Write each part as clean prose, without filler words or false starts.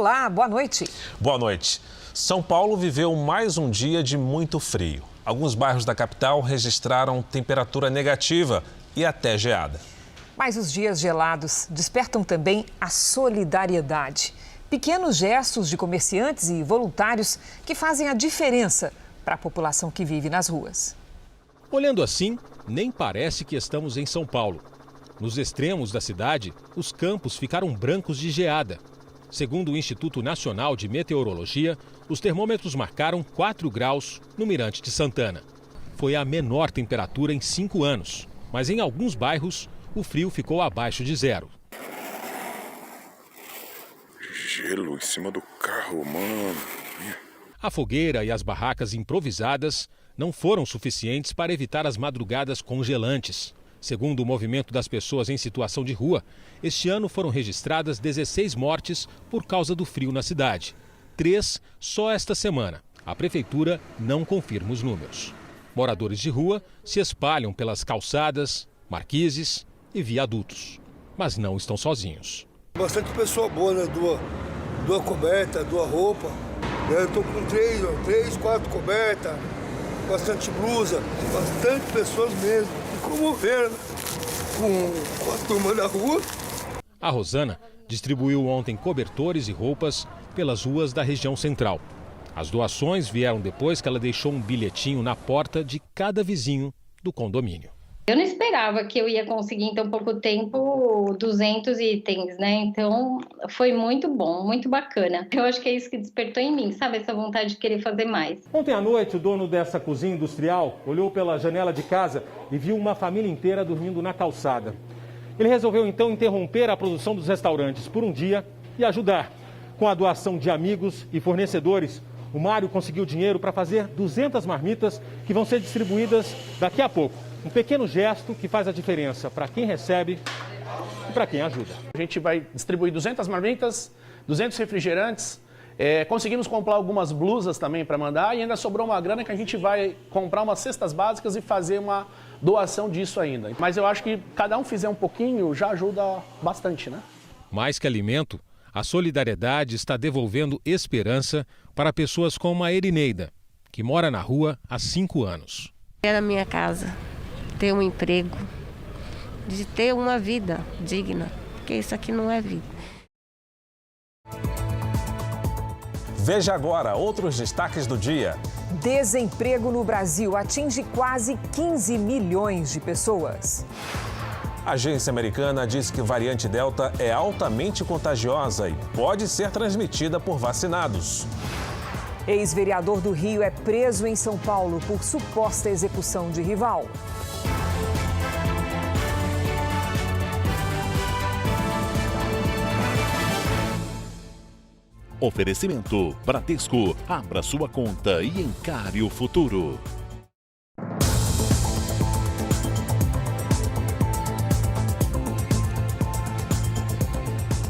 Olá, boa noite. Boa noite. São Paulo viveu mais um dia de muito frio. Alguns bairros da capital registraram temperatura negativa e até geada. Mas os dias gelados despertam também a solidariedade. Pequenos gestos de comerciantes e voluntários que fazem a diferença para a população que vive nas ruas. Olhando assim, nem parece que estamos em São Paulo. Nos extremos da cidade, os campos ficaram brancos de geada. Segundo o Instituto Nacional de Meteorologia, os termômetros marcaram 4 graus no Mirante de Santana. Foi a menor temperatura em 5 anos, mas em alguns bairros o frio ficou abaixo de 0. Gelo em cima do carro, mano. A fogueira e as barracas improvisadas não foram suficientes para evitar as madrugadas congelantes. Segundo o movimento das pessoas em situação de rua, este ano foram registradas 16 mortes por causa do frio na cidade. 3 só esta semana. A prefeitura não confirma os números. Moradores de rua se espalham pelas calçadas, marquises e viadutos. Mas não estão sozinhos. Bastante pessoa boa, né? Doa coberta, doa roupa. Eu estou com 3, 4 cobertas, bastante blusa, bastante pessoas mesmo. Comoveram com a turma da rua. A Rosana distribuiu ontem cobertores e roupas pelas ruas da região central. As doações vieram depois que ela deixou um bilhetinho na porta de cada vizinho do condomínio. Eu não esperava que eu ia conseguir em tão pouco tempo 200 itens, né? Então foi muito bom, muito bacana. Eu acho que é isso que despertou em mim, sabe? Essa vontade de querer fazer mais. Ontem à noite, o dono dessa cozinha industrial olhou pela janela de casa e viu uma família inteira dormindo na calçada. Ele resolveu então interromper a produção dos restaurantes por um dia e ajudar. Com a doação de amigos e fornecedores, o Mário conseguiu dinheiro para fazer 200 marmitas que vão ser distribuídas daqui a pouco. Um pequeno gesto que faz a diferença para quem recebe e para quem ajuda. A gente vai distribuir 200 marmitas, 200 refrigerantes, conseguimos comprar algumas blusas também para mandar e ainda sobrou uma grana que a gente vai comprar umas cestas básicas e fazer uma doação disso ainda. Mas eu acho que cada um fizer um pouquinho já ajuda bastante, né? Mais que alimento, a solidariedade está devolvendo esperança para pessoas como a Erineida, que mora na rua há 5 anos. Na minha casa, ter um emprego, de ter uma vida digna, porque isso aqui não é vida. Veja agora outros destaques do dia. Desemprego no Brasil atinge quase 15 milhões de pessoas. A agência americana diz que variante Delta é altamente contagiosa e pode ser transmitida por vacinados. Ex-vereador do Rio é preso em São Paulo por suposta execução de rival. Oferecimento Bradesco. Abra sua conta e encare o futuro.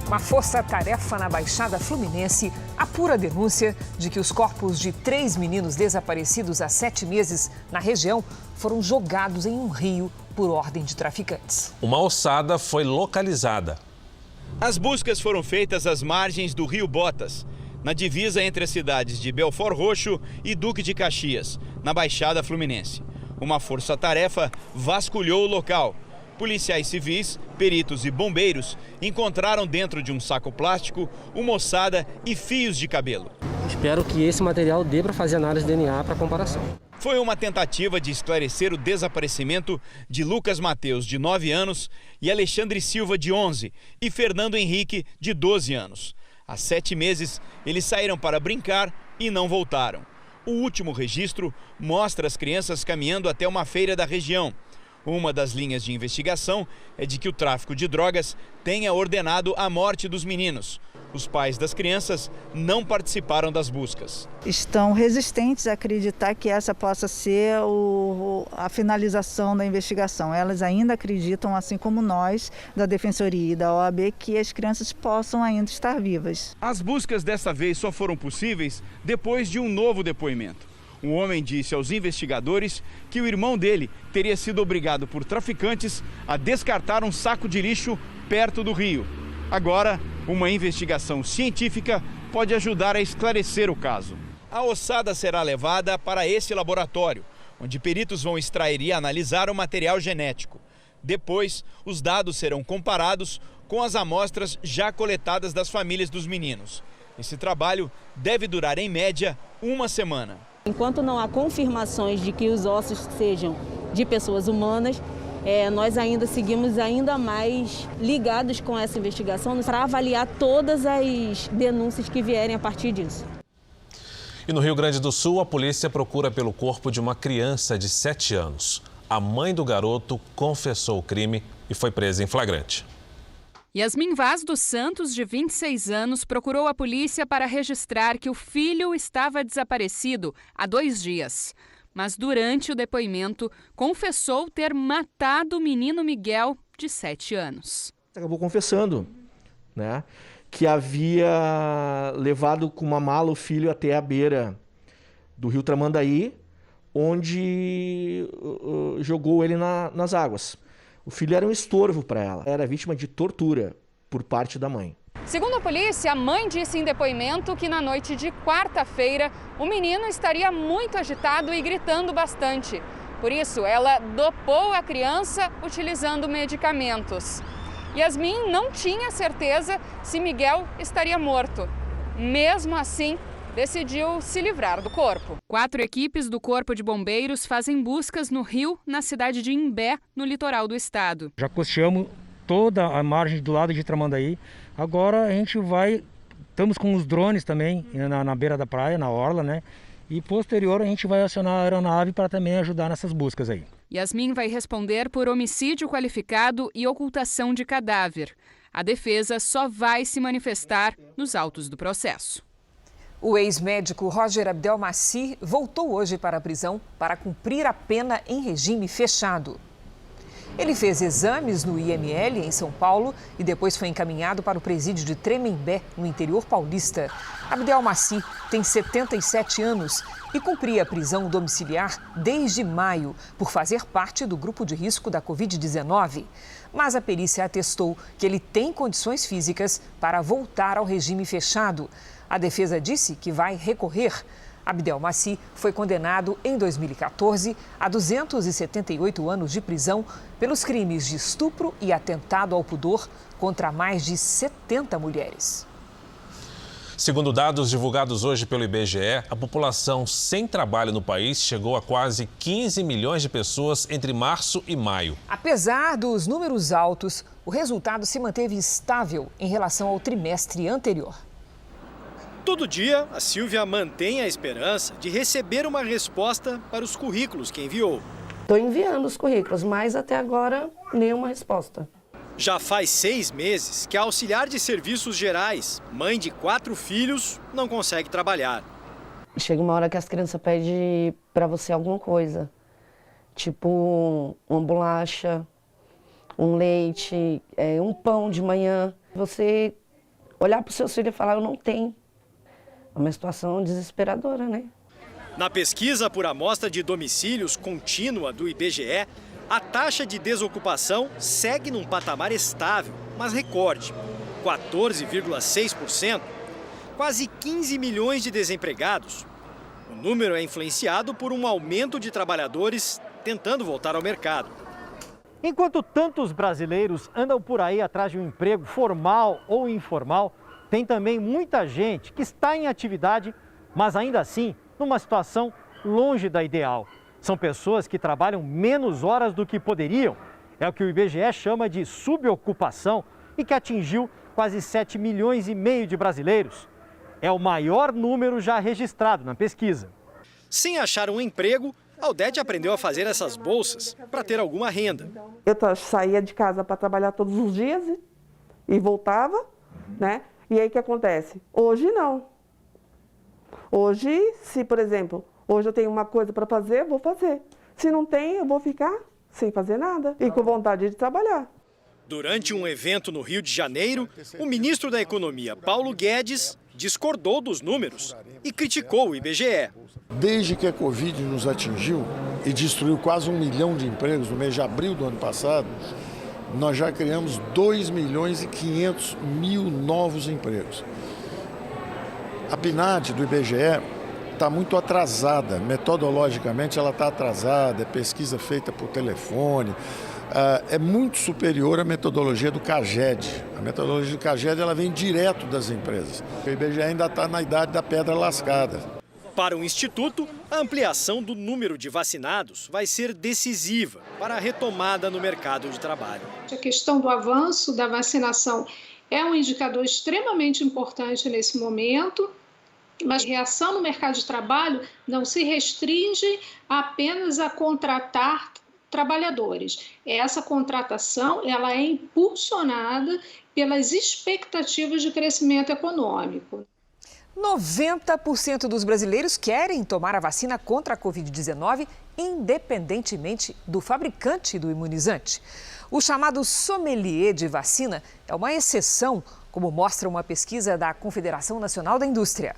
Uma força-tarefa na Baixada Fluminense apura a denúncia de que os corpos de 3 meninos desaparecidos há 7 meses na região foram jogados em um rio por ordem de traficantes. Uma ossada foi localizada. As buscas foram feitas às margens do Rio Botas, na divisa entre as cidades de Belford Roxo e Duque de Caxias, na Baixada Fluminense. Uma força-tarefa vasculhou o local. Policiais civis, peritos e bombeiros encontraram dentro de um saco plástico uma ossada e fios de cabelo. Espero que esse material dê para fazer análise de DNA para comparação. Foi uma tentativa de esclarecer o desaparecimento de Lucas Mateus, de 9 anos, e Alexandre Silva, de 11, e Fernando Henrique, de 12 anos. Há 7 meses, eles saíram para brincar e não voltaram. O último registro mostra as crianças caminhando até uma feira da região. Uma das linhas de investigação é de que o tráfico de drogas tenha ordenado a morte dos meninos. Os pais das crianças não participaram das buscas. Estão resistentes a acreditar que essa possa ser a finalização da investigação. Elas ainda acreditam, assim como nós, da Defensoria e da OAB, que as crianças possam ainda estar vivas. As buscas desta vez só foram possíveis depois de um novo depoimento. Um homem disse aos investigadores que o irmão dele teria sido obrigado por traficantes a descartar um saco de lixo perto do rio. Agora, uma investigação científica pode ajudar a esclarecer o caso. A ossada será levada para esse laboratório, onde peritos vão extrair e analisar o material genético. Depois, os dados serão comparados com as amostras já coletadas das famílias dos meninos. Esse trabalho deve durar, em média, 1 semana. Enquanto não há confirmações de que os ossos sejam de pessoas humanas, nós ainda seguimos ainda mais ligados com essa investigação para avaliar todas as denúncias que vierem a partir disso. E no Rio Grande do Sul, a polícia procura pelo corpo de uma criança de 7 anos. A mãe do garoto confessou o crime e foi presa em flagrante. Yasmin Vaz dos Santos, de 26 anos, procurou a polícia para registrar que o filho estava desaparecido há 2 dias. Mas durante o depoimento, confessou ter matado o menino Miguel, de 7 anos. Acabou confessando, né, que havia levado com uma mala o filho até a beira do rio Tramandaí, onde jogou ele nas águas. O filho era um estorvo para ela, era vítima de tortura por parte da mãe. Segundo a polícia, a mãe disse em depoimento que na noite de quarta-feira o menino estaria muito agitado e gritando bastante. Por isso, ela dopou a criança utilizando medicamentos. Yasmin não tinha certeza se Miguel estaria morto. Mesmo assim, decidiu se livrar do corpo. 4 equipes do Corpo de Bombeiros fazem buscas no rio, na cidade de Imbé, no litoral do estado. Já costeamos toda a margem do lado de Tramandaí. Agora a gente estamos com os drones também na beira da praia, na orla, né? E posterior a gente vai acionar a aeronave para também ajudar nessas buscas aí. Yasmin vai responder por homicídio qualificado e ocultação de cadáver. A defesa só vai se manifestar nos autos do processo. O ex-médico Roger Abdelmaci voltou hoje para a prisão para cumprir a pena em regime fechado. Ele fez exames no IML em São Paulo e depois foi encaminhado para o presídio de Tremembé, no interior paulista. Abdelmaci tem 77 anos e cumpria a prisão domiciliar desde maio por fazer parte do grupo de risco da Covid-19. Mas a perícia atestou que ele tem condições físicas para voltar ao regime fechado. A defesa disse que vai recorrer. Abdelmaci foi condenado em 2014 a 278 anos de prisão pelos crimes de estupro e atentado ao pudor contra mais de 70 mulheres. Segundo dados divulgados hoje pelo IBGE, a população sem trabalho no país chegou a quase 15 milhões de pessoas entre março e maio. Apesar dos números altos, o resultado se manteve estável em relação ao trimestre anterior. Todo dia, a Silvia mantém a esperança de receber uma resposta para os currículos que enviou. Estou enviando os currículos, mas até agora nenhuma resposta. Já faz 6 meses que a auxiliar de serviços gerais, mãe de 4 filhos, não consegue trabalhar. Chega uma hora que as crianças pedem para você alguma coisa, tipo uma bolacha, um leite, um pão de manhã. Você olhar para o seu filho e falar, eu não tenho. É uma situação desesperadora, né? Na pesquisa por amostra de domicílios contínua do IBGE, a taxa de desocupação segue num patamar estável, mas recorde, 14,6%, quase 15 milhões de desempregados. O número é influenciado por um aumento de trabalhadores tentando voltar ao mercado. Enquanto tantos brasileiros andam por aí atrás de um emprego formal ou informal, tem também muita gente que está em atividade, mas ainda assim numa situação longe da ideal. São pessoas que trabalham menos horas do que poderiam. É o que o IBGE chama de subocupação e que atingiu quase 7 milhões e meio de brasileiros. É o maior número já registrado na pesquisa. Sem achar um emprego, a Aldete aprendeu a fazer essas bolsas para ter alguma renda. Eu saía de casa para trabalhar todos os dias e voltava, né? E aí o que acontece? Hoje não. Hoje, se por exemplo, hoje eu tenho uma coisa para fazer, vou fazer. Se não tem, eu vou ficar sem fazer nada e com vontade de trabalhar. Durante um evento no Rio de Janeiro, o ministro da Economia, Paulo Guedes, discordou dos números e criticou o IBGE. Desde que a Covid nos atingiu e destruiu quase 1 milhão de empregos no mês de abril do ano passado, nós já criamos 2 milhões e 500 mil novos empregos. A PNAD do IBGE está muito atrasada, metodologicamente ela está atrasada, é pesquisa feita por telefone, é muito superior à metodologia do CAGED. A metodologia do CAGED ela vem direto das empresas. O IBGE ainda está na idade da pedra lascada. Para o Instituto, a ampliação do número de vacinados vai ser decisiva para a retomada no mercado de trabalho. A questão do avanço da vacinação é um indicador extremamente importante nesse momento, mas a reação no mercado de trabalho não se restringe apenas a contratar trabalhadores. Essa contratação ela é impulsionada pelas expectativas de crescimento econômico. 90% dos brasileiros querem tomar a vacina contra a Covid-19, independentemente do fabricante do imunizante. O chamado sommelier de vacina é uma exceção, como mostra uma pesquisa da Confederação Nacional da Indústria.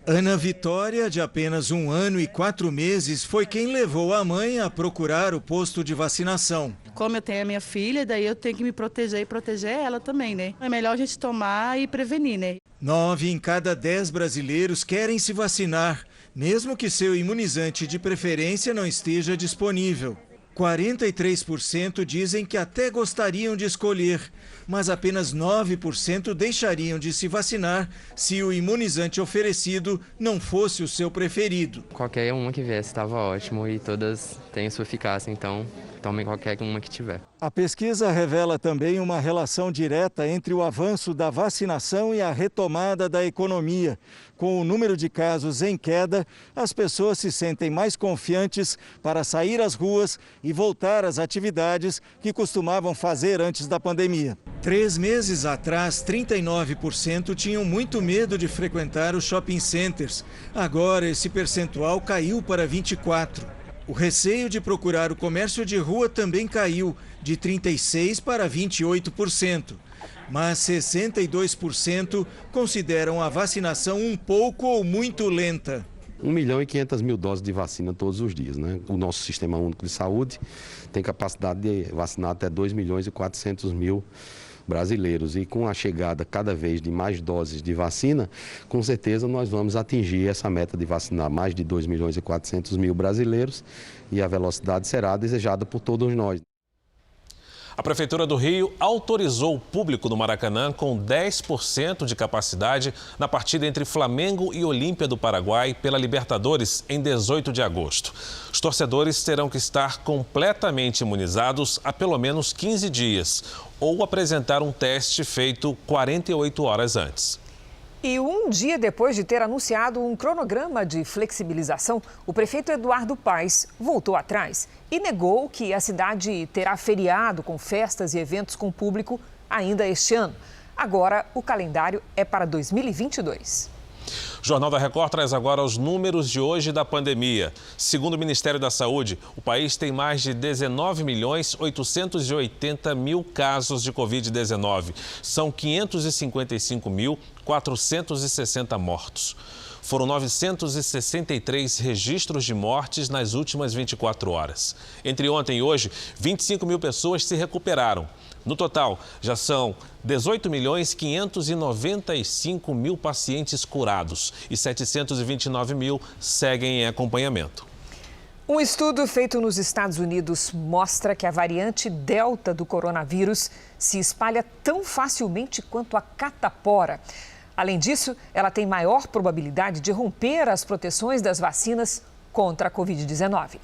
Ana Vitória, de apenas 1 ano e 4 meses, foi quem levou a mãe a procurar o posto de vacinação. Como eu tenho a minha filha, daí eu tenho que me proteger e proteger ela também, né? É melhor a gente tomar e prevenir, né? 9 em cada 10 brasileiros querem se vacinar, mesmo que seu imunizante de preferência não esteja disponível. 43% dizem que até gostariam de escolher, mas apenas 9% deixariam de se vacinar se o imunizante oferecido não fosse o seu preferido. Qualquer uma que viesse estava ótimo e todas têm sua eficácia, então tomem qualquer uma que tiver. A pesquisa revela também uma relação direta entre o avanço da vacinação e a retomada da economia. Com o número de casos em queda, as pessoas se sentem mais confiantes para sair às ruas e voltar às atividades que costumavam fazer antes da pandemia. 3 meses atrás, 39% tinham muito medo de frequentar os shopping centers. Agora, esse percentual caiu para 24%. O receio de procurar o comércio de rua também caiu, de 36% para 28%. Mas 62% consideram a vacinação um pouco ou muito lenta. 1.500.000 doses de vacina todos os dias, né? O nosso Sistema Único de Saúde tem capacidade de vacinar até 2.400.000 brasileiros. E com a chegada cada vez de mais doses de vacina, com certeza nós vamos atingir essa meta de vacinar mais de 2.400.000 brasileiros e a velocidade será desejada por todos nós. A Prefeitura do Rio autorizou o público do Maracanã com 10% de capacidade na partida entre Flamengo e Olímpia do Paraguai pela Libertadores em 18 de agosto. Os torcedores terão que estar completamente imunizados há pelo menos 15 dias ou apresentar um teste feito 48 horas antes. E um dia depois de ter anunciado um cronograma de flexibilização, o prefeito Eduardo Paes voltou atrás e negou que a cidade terá feriado com festas e eventos com público ainda este ano. Agora, o calendário é para 2022. O Jornal da Record traz agora os números de hoje da pandemia. Segundo o Ministério da Saúde, o país tem mais de 19.880.000 casos de Covid-19. São 555.460 mortos. Foram 963 registros de mortes nas últimas 24 horas. Entre ontem e hoje, 25 mil pessoas se recuperaram. No total, já são 18.595.000 pacientes curados e 729.000 seguem em acompanhamento. Um estudo feito nos Estados Unidos mostra que a variante Delta do coronavírus se espalha tão facilmente quanto a catapora. Além disso, ela tem maior probabilidade de romper as proteções das vacinas contra a Covid-19.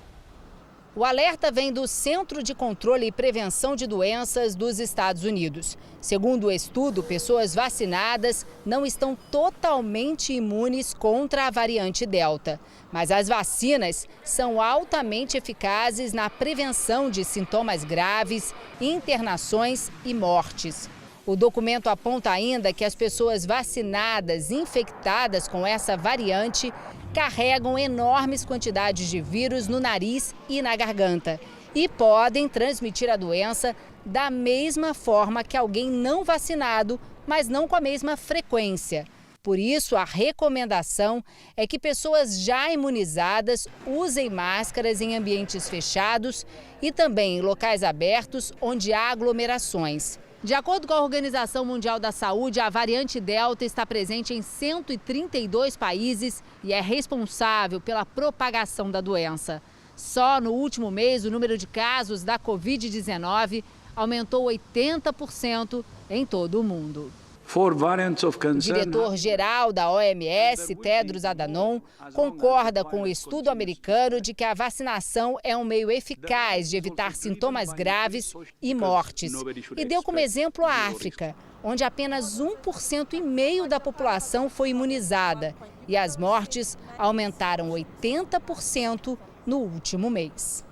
O alerta vem do Centro de Controle e Prevenção de Doenças dos Estados Unidos. Segundo o estudo, pessoas vacinadas não estão totalmente imunes contra a variante Delta. Mas as vacinas são altamente eficazes na prevenção de sintomas graves, internações e mortes. O documento aponta ainda que as pessoas vacinadas infectadas com essa variante carregam enormes quantidades de vírus no nariz e na garganta e podem transmitir a doença da mesma forma que alguém não vacinado, mas não com a mesma frequência. Por isso, a recomendação é que pessoas já imunizadas usem máscaras em ambientes fechados e também em locais abertos onde há aglomerações. De acordo com a Organização Mundial da Saúde, a variante Delta está presente em 132 países e é responsável pela propagação da doença. Só no último mês, o número de casos da Covid-19 aumentou 80% em todo o mundo. O diretor-geral da OMS, Tedros Adhanom, concorda com o estudo americano de que a vacinação é um meio eficaz de evitar sintomas graves e mortes. E deu como exemplo a África, onde apenas 1,5% da população foi imunizada e as mortes aumentaram 80% no último mês.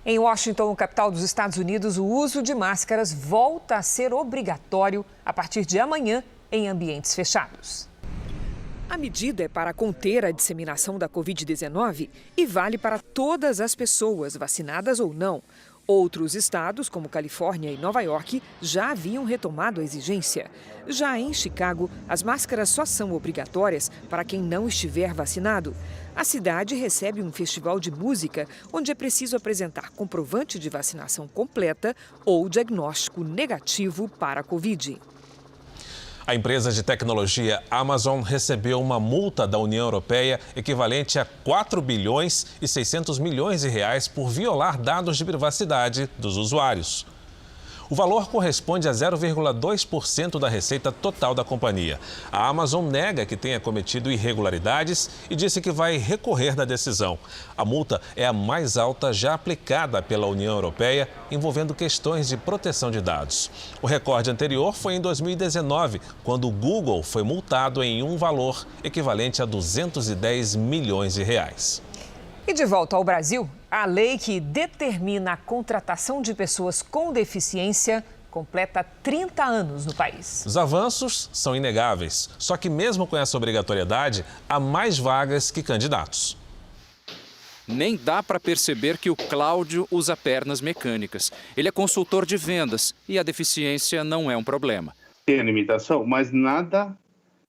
Em Washington, capital dos Estados Unidos, o uso de máscaras volta a ser obrigatório a partir de amanhã em ambientes fechados. A medida é para conter a disseminação da Covid-19 e vale para todas as pessoas, vacinadas ou não. Outros estados, como Califórnia e Nova York, já haviam retomado a exigência. Já em Chicago, as máscaras só são obrigatórias para quem não estiver vacinado. A cidade recebe um festival de música, onde é preciso apresentar comprovante de vacinação completa ou diagnóstico negativo para a Covid. A empresa de tecnologia Amazon recebeu uma multa da União Europeia equivalente a 4 bilhões e 600 milhões de reais por violar dados de privacidade dos usuários. O valor corresponde a 0,2% da receita total da companhia. A Amazon nega que tenha cometido irregularidades e disse que vai recorrer da decisão. A multa é a mais alta já aplicada pela União Europeia, envolvendo questões de proteção de dados. O recorde anterior foi em 2019, quando o Google foi multado em um valor equivalente a 210 milhões de reais. E de volta ao Brasil, a lei que determina a contratação de pessoas com deficiência completa 30 anos no país. Os avanços são inegáveis, só que mesmo com essa obrigatoriedade, há mais vagas que candidatos. Nem dá para perceber que o Cláudio usa pernas mecânicas. Ele é consultor de vendas e a deficiência não é um problema. Tem a limitação, mas nada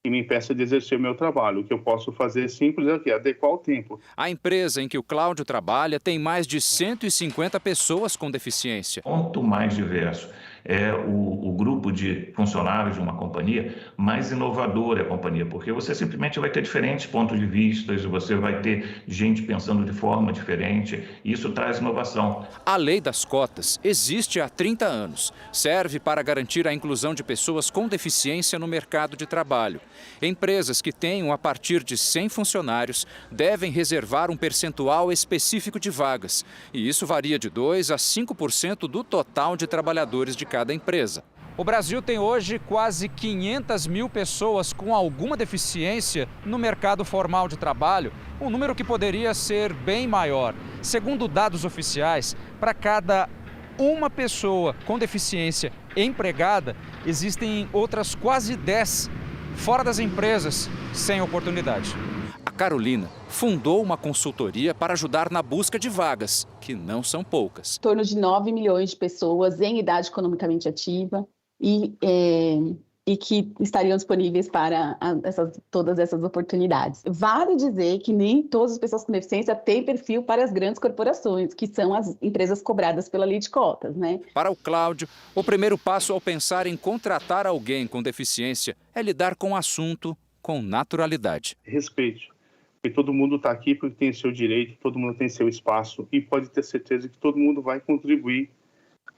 que me impeça de exercer o meu trabalho. O que eu posso fazer simples é adequar o tempo. A empresa em que o Cláudio trabalha tem mais de 150 pessoas com deficiência. Quanto mais diverso é o grupo de funcionários de uma companhia, mais inovadora é a companhia, porque você simplesmente vai ter diferentes pontos de vista, você vai ter gente pensando de forma diferente, e isso traz inovação. A lei das cotas existe há 30 anos. Serve para garantir a inclusão de pessoas com deficiência no mercado de trabalho. Empresas que tenham a partir de 100 funcionários devem reservar um percentual específico de vagas, e isso varia de 2% a 5% do total de trabalhadores de cada empresa. O Brasil tem hoje quase 500 mil pessoas com alguma deficiência no mercado formal de trabalho, um número que poderia ser bem maior. Segundo dados oficiais, para cada uma pessoa com deficiência empregada, existem outras quase 10 fora das empresas sem oportunidade. A Carolina fundou uma consultoria para ajudar na busca de vagas, que não são poucas. Em torno de 9 milhões de pessoas em idade economicamente ativa e que estariam disponíveis para todas essas oportunidades. Vale dizer que nem todas as pessoas com deficiência têm perfil para as grandes corporações, que são as empresas cobradas pela lei de cotas, né? Para o Cláudio, o primeiro passo ao pensar em contratar alguém com deficiência é lidar com o assunto com naturalidade. Respeito. Porque todo mundo está aqui porque tem seu direito, todo mundo tem seu espaço e pode ter certeza que todo mundo vai contribuir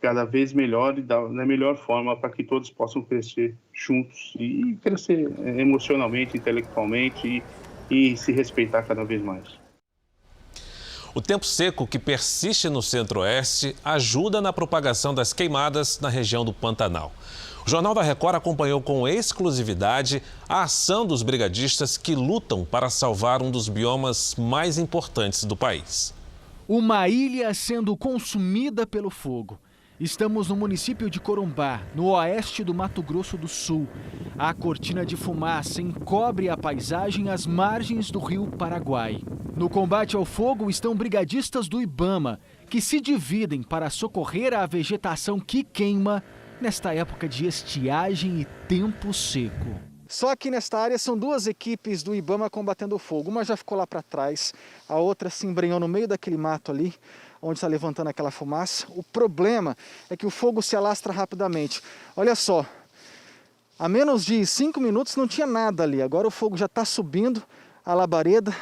cada vez melhor e da melhor forma para que todos possam crescer juntos e crescer emocionalmente, intelectualmente e se respeitar cada vez mais. O tempo seco que persiste no Centro-Oeste ajuda na propagação das queimadas na região do Pantanal. O Jornal da Record acompanhou com exclusividade a ação dos brigadistas que lutam para salvar um dos biomas mais importantes do país. Uma ilha sendo consumida pelo fogo. Estamos no município de Corumbá, no oeste do Mato Grosso do Sul. A cortina de fumaça encobre a paisagem às margens do rio Paraguai. No combate ao fogo estão brigadistas do Ibama, que se dividem para socorrer a vegetação que queima nesta época de estiagem e tempo seco. Só que nesta área são duas equipes do Ibama combatendo o fogo. Uma já ficou lá para trás, a outra se embrenhou no meio daquele mato ali. onde está levantando aquela fumaça. O problema é que o fogo se alastra rapidamente. Olha só, a menos de 5 minutos não tinha nada ali. Agora o fogo já está subindo a labareda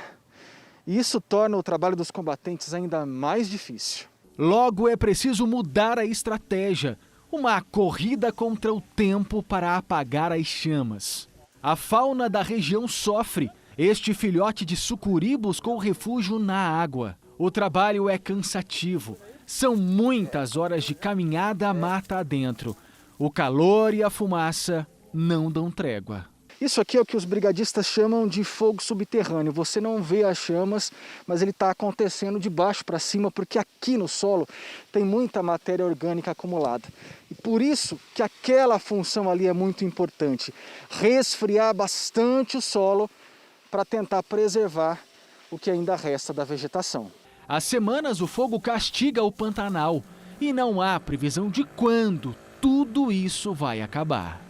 e isso torna o trabalho dos combatentes ainda mais difícil. Logo é preciso mudar a estratégia. Uma corrida contra o tempo para apagar as chamas. A fauna da região sofre. Este filhote de sucuri buscou refúgio na água. O trabalho é cansativo. São muitas horas de caminhada mata adentro. O calor e a fumaça não dão trégua. Isso aqui é o que os brigadistas chamam de fogo subterrâneo. Você não vê as chamas, mas ele está acontecendo de baixo para cima, porque aqui no solo tem muita matéria orgânica acumulada. E por isso que aquela função ali é muito importante. Resfriar bastante o solo para tentar preservar o que ainda resta da vegetação. Há semanas o fogo castiga o Pantanal e não há previsão de quando tudo isso vai acabar.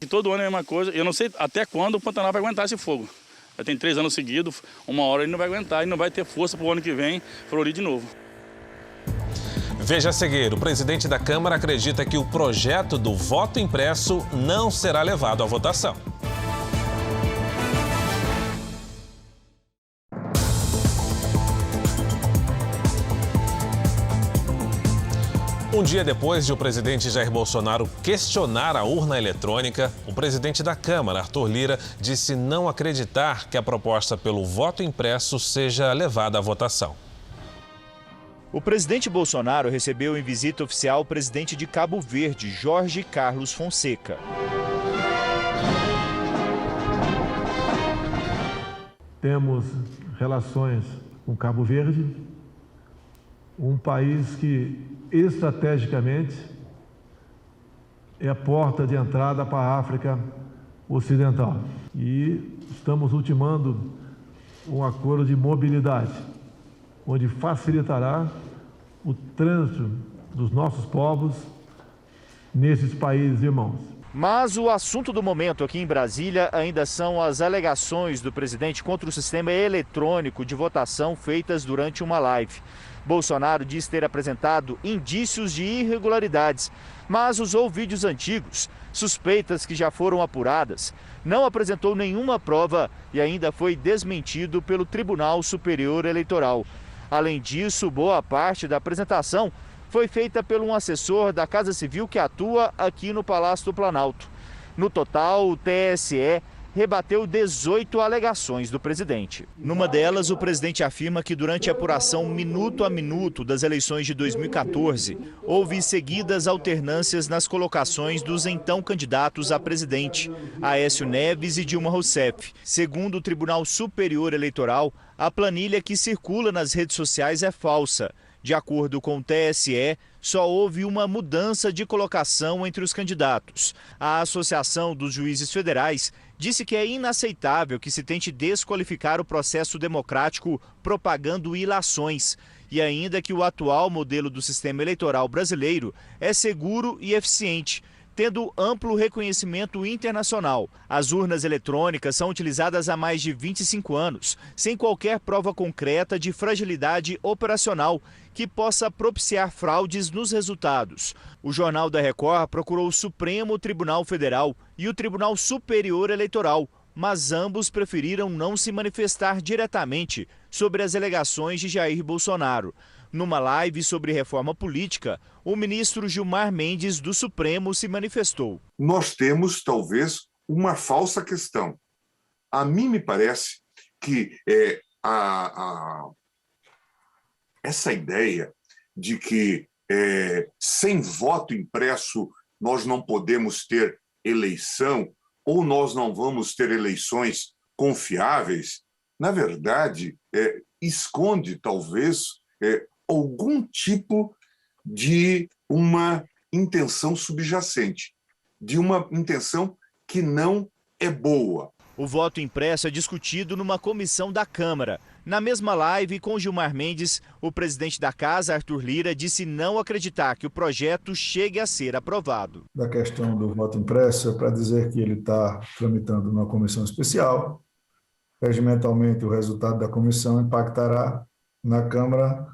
Todo ano é a mesma coisa, eu não sei até quando o Pantanal vai aguentar esse fogo. Já tem 3 anos seguidos, uma hora ele não vai aguentar e não vai ter força para o ano que vem florir de novo. Veja a seguir, o presidente da Câmara acredita que o projeto do voto impresso não será levado à votação. Um dia depois de o presidente Jair Bolsonaro questionar a urna eletrônica, o presidente da Câmara, Arthur Lira, disse não acreditar que a proposta pelo voto impresso seja levada à votação. O presidente Bolsonaro recebeu em visita oficial o presidente de Cabo Verde, Jorge Carlos Fonseca. Temos relações com Cabo Verde, um país que estrategicamente é a porta de entrada para a África Ocidental. E estamos ultimando um acordo de mobilidade, onde facilitará o trânsito dos nossos povos nesses países irmãos. Mas o assunto do momento aqui em Brasília ainda são as alegações do presidente contra o sistema eletrônico de votação feitas durante uma live. Bolsonaro diz ter apresentado indícios de irregularidades, mas usou vídeos antigos, suspeitas que já foram apuradas, não apresentou nenhuma prova e ainda foi desmentido pelo Tribunal Superior Eleitoral. Além disso, boa parte da apresentação foi feita por um assessor da Casa Civil que atua aqui no Palácio do Planalto. No total, o TSE rebateu 18 alegações do presidente. Numa delas, o presidente afirma que durante a apuração minuto a minuto das eleições de 2014, houve seguidas alternâncias nas colocações dos então candidatos a presidente, Aécio Neves e Dilma Rousseff. Segundo o Tribunal Superior Eleitoral, a planilha que circula nas redes sociais é falsa. De acordo com o TSE, só houve uma mudança de colocação entre os candidatos. A Associação dos Juízes Federais disse que é inaceitável que se tente desqualificar o processo democrático propagando ilações e ainda que o atual modelo do sistema eleitoral brasileiro é seguro e eficiente, tendo amplo reconhecimento internacional. As urnas eletrônicas são utilizadas há mais de 25 anos, sem qualquer prova concreta de fragilidade operacional que possa propiciar fraudes nos resultados. O Jornal da Record procurou o Supremo Tribunal Federal e o Tribunal Superior Eleitoral, mas ambos preferiram não se manifestar diretamente sobre as alegações de Jair Bolsonaro. Numa live sobre reforma política, o ministro Gilmar Mendes do Supremo se manifestou. Nós temos, talvez, uma falsa questão. A mim me parece que essa ideia de que sem voto impresso nós não podemos ter eleição ou nós não vamos ter eleições confiáveis, na verdade, esconde, talvez, algum tipo de uma intenção subjacente, de uma intenção que não é boa. O voto impresso é discutido numa comissão da Câmara. Na mesma live com Gilmar Mendes, o presidente da Casa, Arthur Lira, disse não acreditar que o projeto chegue a ser aprovado. Da questão do voto impresso, é para dizer que ele está tramitando numa comissão especial. Regimentalmente, o resultado da comissão impactará na Câmara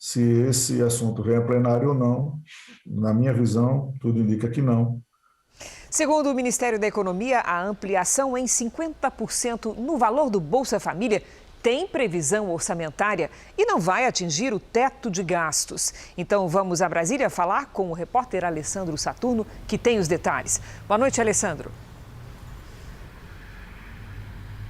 Se esse assunto vem a plenário ou não, na minha visão, tudo indica que não. Segundo o Ministério da Economia, a ampliação em 50% no valor do Bolsa Família tem previsão orçamentária e não vai atingir o teto de gastos. Então vamos a Brasília falar com o repórter Alessandro Saturno, que tem os detalhes. Boa noite, Alessandro.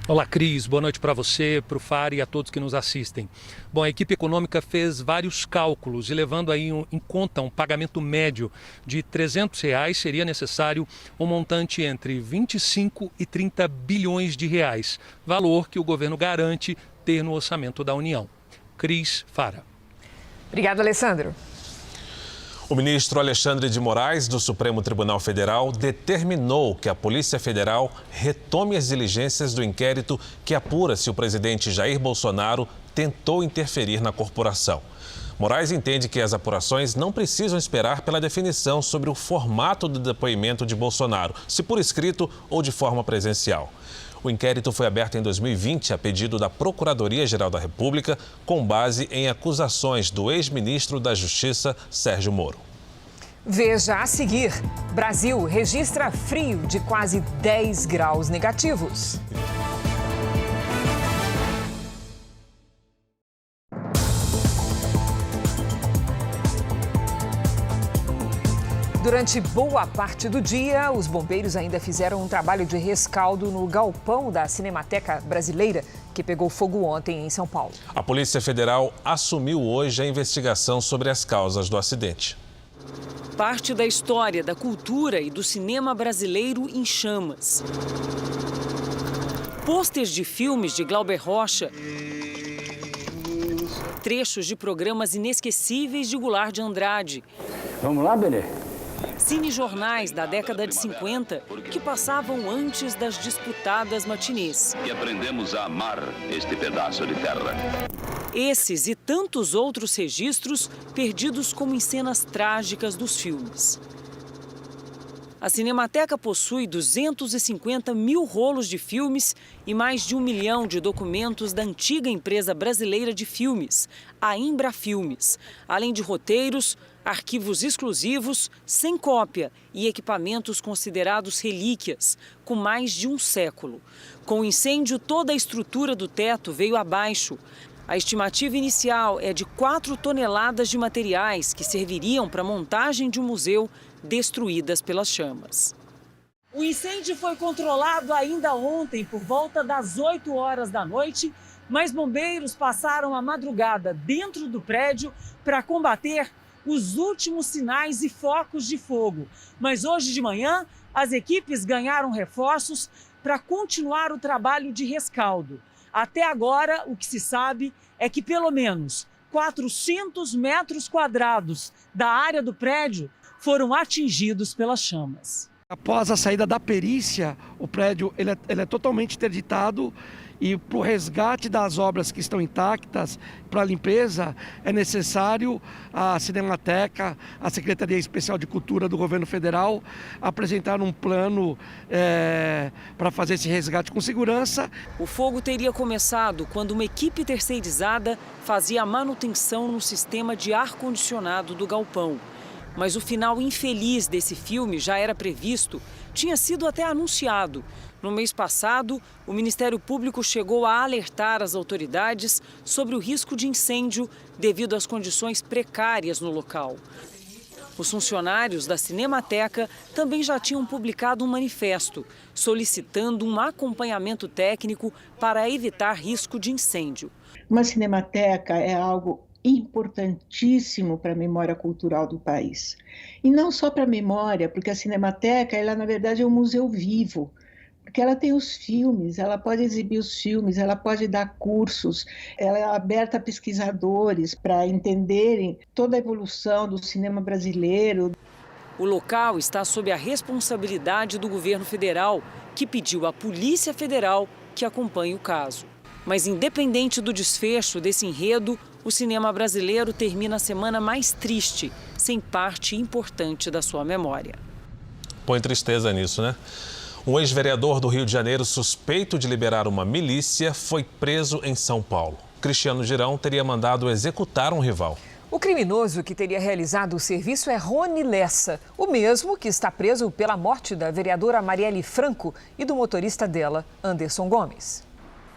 Olá, Cris. Boa noite para você, para o FAR e a todos que nos assistem. Bom, a equipe econômica fez vários cálculos e levando aí em conta um pagamento médio de R$ 300, seria necessário um montante entre 25 e 30 bilhões de reais, valor que o governo garante ter no orçamento da União. Cris, Fara. Obrigado, Alessandro. O ministro Alexandre de Moraes, do Supremo Tribunal Federal, determinou que a Polícia Federal retome as diligências do inquérito que apura se o presidente Jair Bolsonaro tentou interferir na corporação. Moraes entende que as apurações não precisam esperar pela definição sobre o formato do depoimento de Bolsonaro, se por escrito ou de forma presencial. O inquérito foi aberto em 2020 a pedido da Procuradoria-Geral da República, com base em acusações do ex-ministro da Justiça, Sérgio Moro. Veja a seguir: Brasil registra frio de quase 10 graus negativos. Durante boa parte do dia, os bombeiros ainda fizeram um trabalho de rescaldo no galpão da Cinemateca Brasileira, que pegou fogo ontem em São Paulo. A Polícia Federal assumiu hoje a investigação sobre as causas do acidente. Parte da história, da cultura e do cinema brasileiro em chamas. Pôsteres de filmes de Glauber Rocha. Trechos de programas inesquecíveis de Goulart de Andrade. Vamos lá, Benê? Cinejornais da década de 50 que passavam antes das disputadas matinês. E aprendemos a amar este pedaço de terra. Esses e tantos outros registros perdidos como em cenas trágicas dos filmes. A Cinemateca possui 250 mil rolos de filmes e mais de 1 milhão de documentos da antiga empresa brasileira de filmes, a Embrafilmes, além de roteiros, arquivos exclusivos, sem cópia e equipamentos considerados relíquias, com mais de um século. Com o incêndio, toda a estrutura do teto veio abaixo. A estimativa inicial é de 4 toneladas de materiais que serviriam para a montagem de um museu, destruídas pelas chamas. O incêndio foi controlado ainda ontem, por volta das 8 horas da noite, mas bombeiros passaram a madrugada dentro do prédio para combater os últimos sinais e focos de fogo. Mas hoje de manhã, as equipes ganharam reforços para continuar o trabalho de rescaldo. Até agora, o que se sabe é que pelo menos 400 metros quadrados da área do prédio foram atingidos pelas chamas. Após a saída da perícia, o prédio ele é totalmente interditado e para o resgate das obras que estão intactas, para a limpeza, é necessário a Cinemateca, a Secretaria Especial de Cultura do Governo Federal apresentar um plano para fazer esse resgate com segurança. O fogo teria começado quando uma equipe terceirizada fazia a manutenção no sistema de ar-condicionado do galpão. Mas o final infeliz desse filme já era previsto, tinha sido até anunciado. No mês passado, o Ministério Público chegou a alertar as autoridades sobre o risco de incêndio devido às condições precárias no local. Os funcionários da Cinemateca também já tinham publicado um manifesto solicitando um acompanhamento técnico para evitar risco de incêndio. Uma cinemateca é algo importantíssimo para a memória cultural do país. E não só para a memória, porque a Cinemateca, ela na verdade é um museu vivo, porque ela tem os filmes, ela pode exibir os filmes, ela pode dar cursos, ela é aberta a pesquisadores para entenderem toda a evolução do cinema brasileiro. O local está sob a responsabilidade do governo federal, que pediu à Polícia Federal que acompanhe o caso. Mas independente do desfecho desse enredo, o cinema brasileiro termina a semana mais triste, sem parte importante da sua memória. Põe tristeza nisso, né? Um ex-vereador do Rio de Janeiro, suspeito de liberar uma milícia, foi preso em São Paulo. Cristiano Girão teria mandado executar um rival. O criminoso que teria realizado o serviço é Rony Lessa, o mesmo que está preso pela morte da vereadora Marielle Franco e do motorista dela, Anderson Gomes.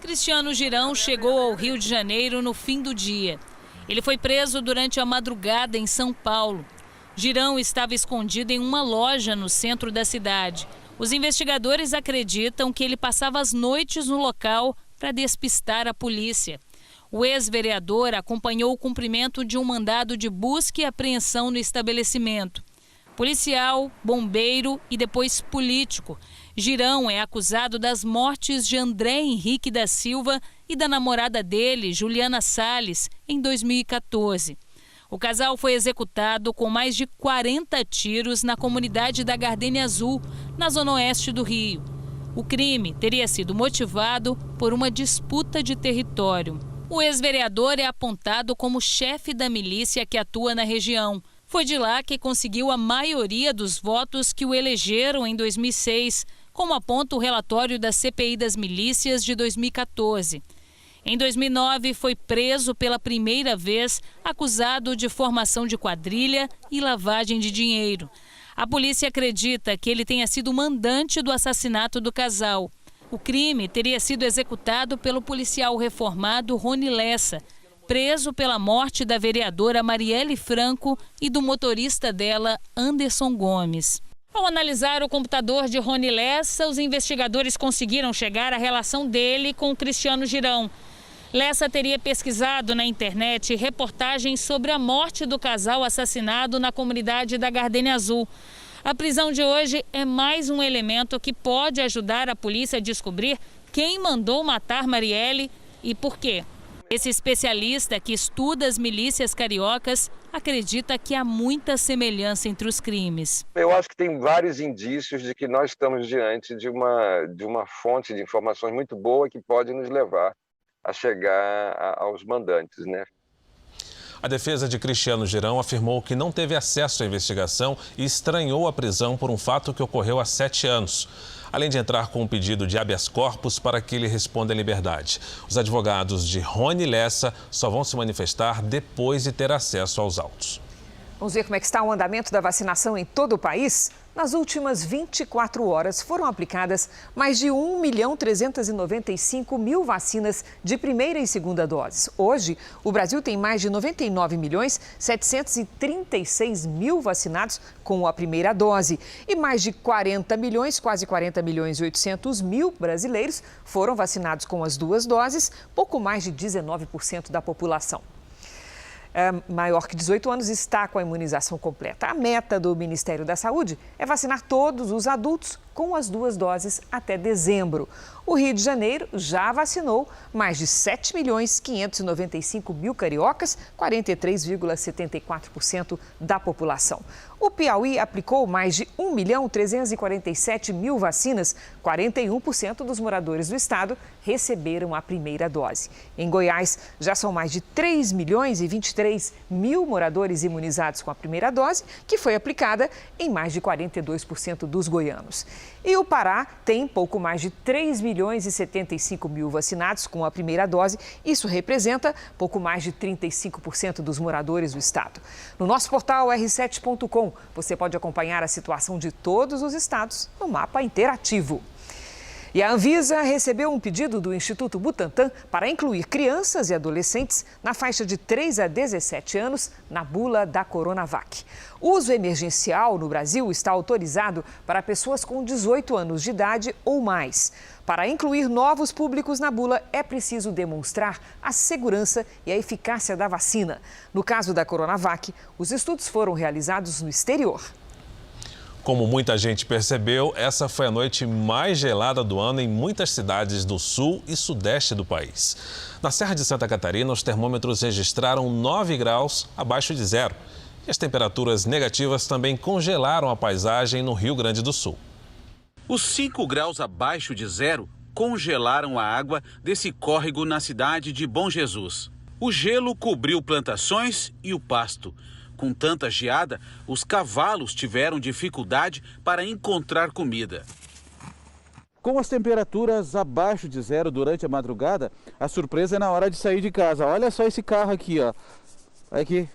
Cristiano Girão chegou ao Rio de Janeiro no fim do dia. Ele foi preso durante a madrugada em São Paulo. Girão estava escondido em uma loja no centro da cidade. Os investigadores acreditam que ele passava as noites no local para despistar a polícia. O ex-vereador acompanhou o cumprimento de um mandado de busca e apreensão no estabelecimento. Policial, bombeiro e depois político. Girão é acusado das mortes de André Henrique da Silva e da namorada dele, Juliana Salles, em 2014. O casal foi executado com mais de 40 tiros na comunidade da Gardênia Azul, na zona oeste do Rio. O crime teria sido motivado por uma disputa de território. O ex-vereador é apontado como chefe da milícia que atua na região. Foi de lá que conseguiu a maioria dos votos que o elegeram em 2006, como aponta o relatório da CPI das Milícias de 2014. Em 2009, foi preso pela primeira vez, acusado de formação de quadrilha e lavagem de dinheiro. A polícia acredita que ele tenha sido mandante do assassinato do casal. O crime teria sido executado pelo policial reformado Rony Lessa, preso pela morte da vereadora Marielle Franco e do motorista dela, Anderson Gomes. Ao analisar o computador de Rony Lessa, os investigadores conseguiram chegar à relação dele com Cristiano Girão. Lessa teria pesquisado na internet reportagens sobre a morte do casal assassinado na comunidade da Gardênia Azul. A prisão de hoje é mais um elemento que pode ajudar a polícia a descobrir quem mandou matar Marielle e por quê. Esse especialista que estuda as milícias cariocas acredita que há muita semelhança entre os crimes. Eu acho que tem vários indícios de que nós estamos diante de uma fonte de informações muito boa que pode nos levar a chegar aos mandantes, né? A defesa de Cristiano Girão afirmou que não teve acesso à investigação e estranhou a prisão por um fato que ocorreu há 7 anos. Além de entrar com um pedido de habeas corpus para que ele responda em liberdade. Os advogados de Rony Lessa só vão se manifestar depois de ter acesso aos autos. Vamos ver como é que está o andamento da vacinação em todo o país? Nas últimas 24 horas foram aplicadas mais de 1.395.000 vacinas de primeira e segunda doses. Hoje, o Brasil tem mais de 99.736.000 vacinados com a primeira dose. E mais de 40 milhões, quase 40.800.000 brasileiros foram vacinados com as 2 doses, pouco mais de 19% da população. Maior que 18 anos está com a imunização completa. A meta do Ministério da Saúde é vacinar todos os adultos com as 2 doses até dezembro. O Rio de Janeiro já vacinou mais de 7.595.000 cariocas, 43,74% da população. O Piauí aplicou mais de 1.347.000 vacinas, 41% dos moradores do estado receberam a primeira dose. Em Goiás, já são mais de 3.023.000 moradores imunizados com a primeira dose, que foi aplicada em mais de 42% dos goianos. E o Pará tem pouco mais de 3.075.000 vacinados com a primeira dose. Isso representa pouco mais de 35% dos moradores do estado. No nosso portal r7.com, você pode acompanhar a situação de todos os estados no mapa interativo. E a Anvisa recebeu um pedido do Instituto Butantan para incluir crianças e adolescentes na faixa de 3 a 17 anos na bula da Coronavac. O uso emergencial no Brasil está autorizado para pessoas com 18 anos de idade ou mais. Para incluir novos públicos na bula, é preciso demonstrar a segurança e a eficácia da vacina. No caso da Coronavac, os estudos foram realizados no exterior. Como muita gente percebeu, essa foi a noite mais gelada do ano em muitas cidades do sul e sudeste do país. Na Serra de Santa Catarina, os termômetros registraram 9 graus abaixo de zero. E as temperaturas negativas também congelaram a paisagem no Rio Grande do Sul. Os 5 graus abaixo de zero congelaram a água desse córrego na cidade de Bom Jesus. O gelo cobriu plantações e o pasto. Com tanta geada, os cavalos tiveram dificuldade para encontrar comida. Com as temperaturas abaixo de zero durante a madrugada, a surpresa é na hora de sair de casa. Olha só esse carro aqui, ó. Olha aqui.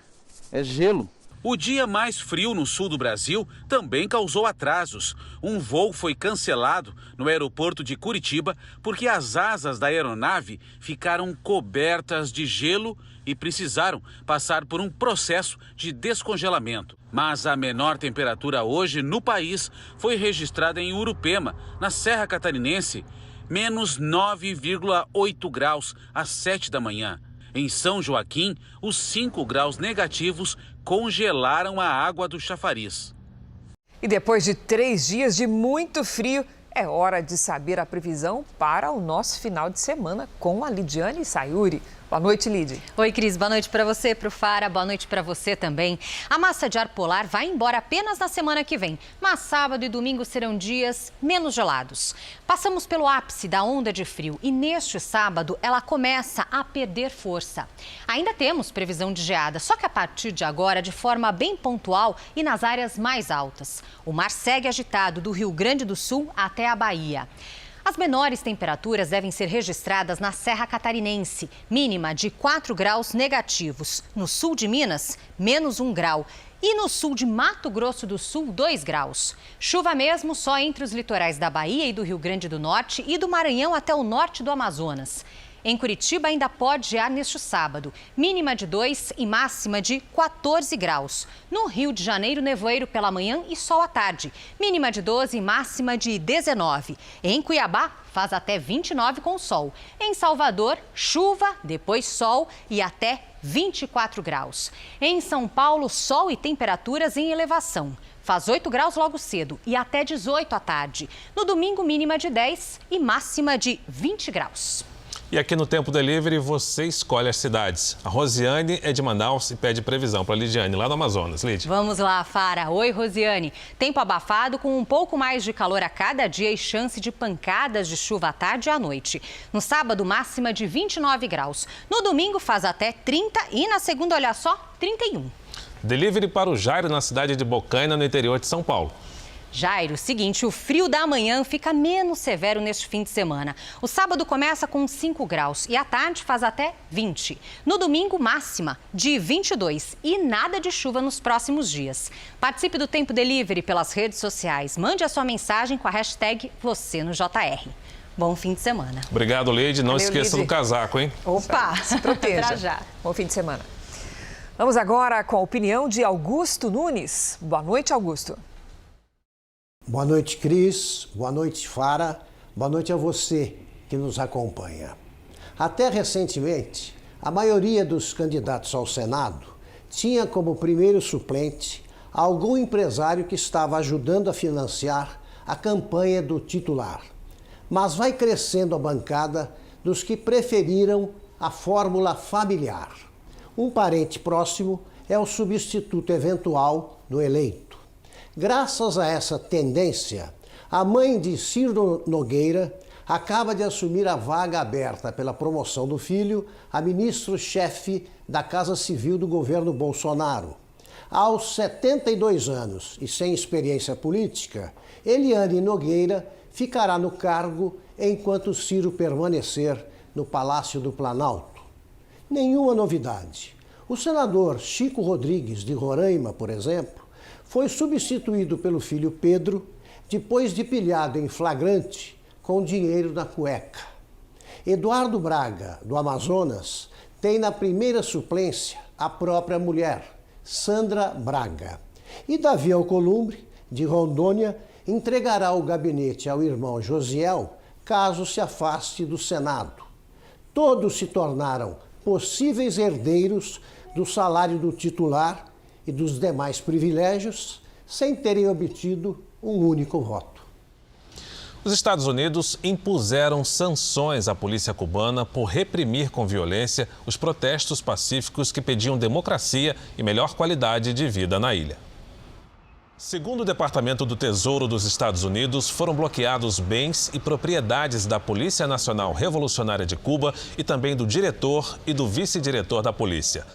é gelo. O dia mais frio no sul do Brasil também causou atrasos. Um voo foi cancelado no aeroporto de Curitiba porque as asas da aeronave ficaram cobertas de gelo e precisaram passar por um processo de descongelamento. Mas a menor temperatura hoje no país foi registrada em Urupema, na Serra Catarinense, menos 9,8 graus às 7 da manhã. Em São Joaquim, os 5 graus negativos congelaram a água do chafariz. E depois de 3 dias de muito frio, é hora de saber a previsão para o nosso final de semana com a Lidiane Sayuri. Boa noite, Lid. Oi, Cris. Boa noite para você, para o Fara. Boa noite para você também. A massa de ar polar vai embora apenas na semana que vem, mas sábado e domingo serão dias menos gelados. Passamos pelo ápice da onda de frio e neste sábado ela começa a perder força. Ainda temos previsão de geada, só que a partir de agora de forma bem pontual e nas áreas mais altas. O mar segue agitado do Rio Grande do Sul até a Bahia. As menores temperaturas devem ser registradas na Serra Catarinense, mínima de 4 graus negativos. No sul de Minas, menos 1 grau. E no sul de Mato Grosso do Sul, 2 graus. Chuva mesmo só entre os litorais da Bahia e do Rio Grande do Norte e do Maranhão até o norte do Amazonas. Em Curitiba ainda pode gear neste sábado, mínima de 2 e máxima de 14 graus. No Rio de Janeiro, nevoeiro pela manhã e sol à tarde, mínima de 12 e máxima de 19. Em Cuiabá, faz até 29 com sol. Em Salvador, chuva, depois sol e até 24 graus. Em São Paulo, sol e temperaturas em elevação. Faz 8 graus logo cedo e até 18 à tarde. No domingo, mínima de 10 e máxima de 20 graus. E aqui no Tempo Delivery você escolhe as cidades. A Rosiane é de Manaus e pede previsão para a Lidiane, lá no Amazonas. Lid. Vamos lá, Fara. Oi, Rosiane. Tempo abafado com um pouco mais de calor a cada dia e chance de pancadas de chuva à tarde e à noite. No sábado, máxima de 29 graus. No domingo, faz até 30 e na segunda, olha só, 31. Delivery para o Jairo, na cidade de Bocaina, no interior de São Paulo. Jairo, seguinte, o frio da manhã fica menos severo neste fim de semana. O sábado começa com 5 graus e à tarde faz até 20. No domingo, máxima de 22 e nada de chuva nos próximos dias. Participe do Tempo Delivery pelas redes sociais. Mande a sua mensagem com a hashtag #VocênoJR. Bom fim de semana. Obrigado, Leide. Não esqueça do casaco, hein? Opa, se proteja. já. Bom fim de semana. Vamos agora com a opinião de Augusto Nunes. Boa noite, Augusto. Boa noite, Cris. Boa noite, Fara. Boa noite a você que nos acompanha. Até recentemente, a maioria dos candidatos ao Senado tinha como primeiro suplente algum empresário que estava ajudando a financiar a campanha do titular. Mas vai crescendo a bancada dos que preferiram a fórmula familiar. Um parente próximo é o substituto eventual do eleito. Graças a essa tendência, a mãe de Ciro Nogueira acaba de assumir a vaga aberta pela promoção do filho a ministro-chefe da Casa Civil do governo Bolsonaro. Aos 72 anos e sem experiência política, Eliane Nogueira ficará no cargo enquanto Ciro permanecer no Palácio do Planalto. Nenhuma novidade. O senador Chico Rodrigues, de Roraima, por exemplo, foi substituído pelo filho Pedro, depois de pilhado em flagrante com dinheiro na cueca. Eduardo Braga, do Amazonas, tem na primeira suplência a própria mulher, Sandra Braga. E Davi Alcolumbre, de Rondônia, entregará o gabinete ao irmão Josiel, caso se afaste do Senado. Todos se tornaram possíveis herdeiros do salário do titular e dos demais privilégios, sem terem obtido um único voto. Os Estados Unidos impuseram sanções à polícia cubana por reprimir com violência os protestos pacíficos que pediam democracia e melhor qualidade de vida na ilha. Segundo o Departamento do Tesouro dos Estados Unidos, foram bloqueados bens e propriedades da Polícia Nacional Revolucionária de Cuba e também do diretor e do vice-diretor da polícia.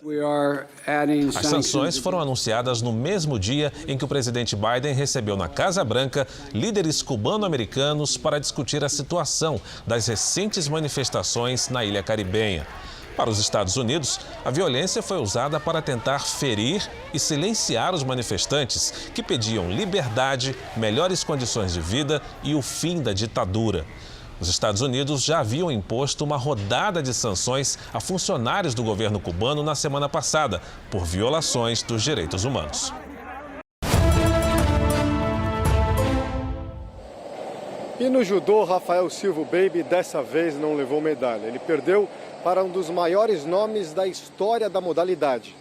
As sanções foram anunciadas no mesmo dia em que o presidente Biden recebeu na Casa Branca líderes cubano-americanos para discutir a situação das recentes manifestações na ilha caribenha. Para os Estados Unidos, a violência foi usada para tentar ferir e silenciar os manifestantes que pediam liberdade, melhores condições de vida e o fim da ditadura. Os Estados Unidos já haviam imposto uma rodada de sanções a funcionários do governo cubano na semana passada por violações dos direitos humanos. E no judô, Rafael Silva, o Baby, dessa vez não levou medalha. Ele perdeu para um dos maiores nomes da história da modalidade.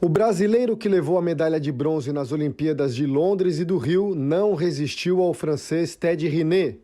O brasileiro que levou a medalha de bronze nas Olimpíadas de Londres e do Rio não resistiu ao francês Teddy Riner.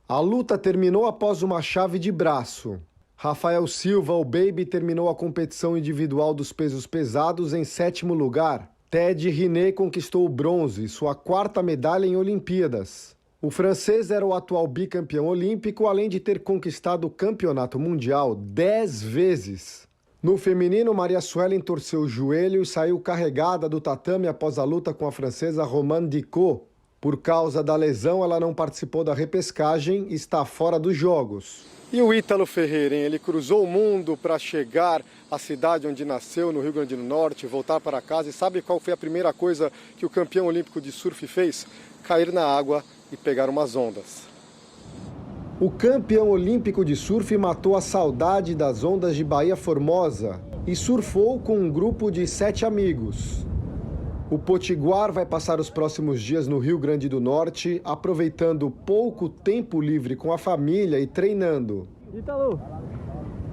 A luta terminou após uma chave de braço. Rafael Silva, o Baby, terminou a competição individual dos pesos pesados em 7º lugar. Teddy Riner conquistou o bronze, sua 4ª medalha em Olimpíadas. O francês era o atual bicampeão olímpico, além de ter conquistado o campeonato mundial 10 vezes. No feminino, Maria Suelen torceu o joelho e saiu carregada do tatame após a luta com a francesa Romane Dicot. Por causa da lesão, ela não participou da repescagem e está fora dos jogos. E o Ítalo Ferreira, hein? Ele cruzou o mundo para chegar à cidade onde nasceu, no Rio Grande do Norte, voltar para casa. E sabe qual foi a primeira coisa que o campeão olímpico de surf fez? Cair na água e pegar umas ondas. O campeão olímpico de surf matou a saudade das ondas de Baía Formosa e surfou com um grupo de 7 amigos. O potiguar vai passar os próximos dias no Rio Grande do Norte, aproveitando pouco tempo livre com a família e treinando. Ítalo,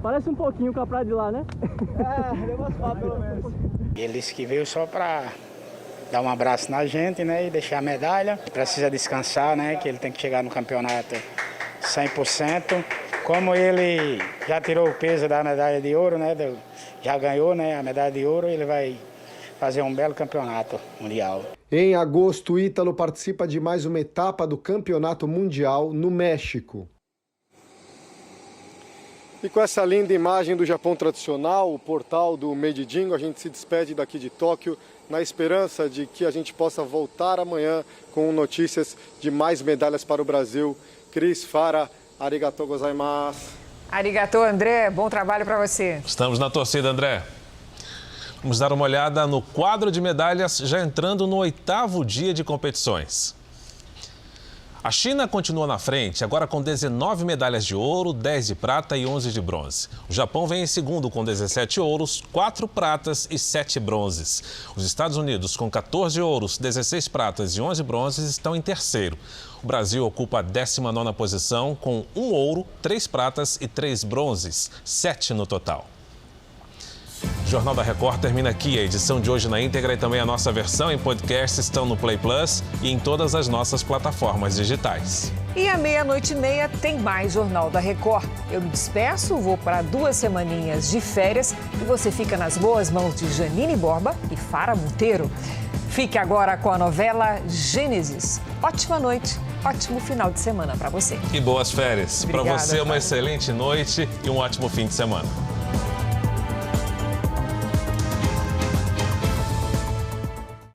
parece um pouquinho com a praia de lá, né? Pelo menos. Ele disse que veio só para dar um abraço na gente, né, e deixar a medalha. Precisa descansar, né, que ele tem que chegar no campeonato 100%. Como ele já tirou o peso da medalha de ouro, né, já ganhou, né, a medalha de ouro, ele vai fazer um belo campeonato mundial. Em agosto, o Ítalo participa de mais uma etapa do Campeonato Mundial no México. E com essa linda imagem do Japão tradicional, o portal do Meijijingo, a gente se despede daqui de Tóquio, na esperança de que a gente possa voltar amanhã com notícias de mais medalhas para o Brasil. Cris, Fara, arigatou gozaimasu. Arigatou, André. Bom trabalho para você. Estamos na torcida, André. Vamos dar uma olhada no quadro de medalhas, já entrando no 8º dia de competições. A China continua na frente, agora com 19 medalhas de ouro, 10 de prata e 11 de bronze. O Japão vem em segundo com 17 ouros, 4 pratas e 7 bronzes. Os Estados Unidos, com 14 ouros, 16 pratas e 11 bronzes, estão em terceiro. O Brasil ocupa a 19ª posição com 1 ouro, 3 pratas e 3 bronzes, 7 no total. O Jornal da Record termina aqui. A edição de hoje na íntegra e também a nossa versão em podcast estão no Play Plus e em todas as nossas plataformas digitais. E à 00:30 tem mais Jornal da Record. Eu me despeço, vou para 2 semaninhas de férias e você fica nas boas mãos de Janine Borba e Fara Monteiro. Fique agora com a novela Gênesis. Ótima noite, ótimo final de semana para você. E boas férias. Para você, uma excelente noite e um ótimo fim de semana.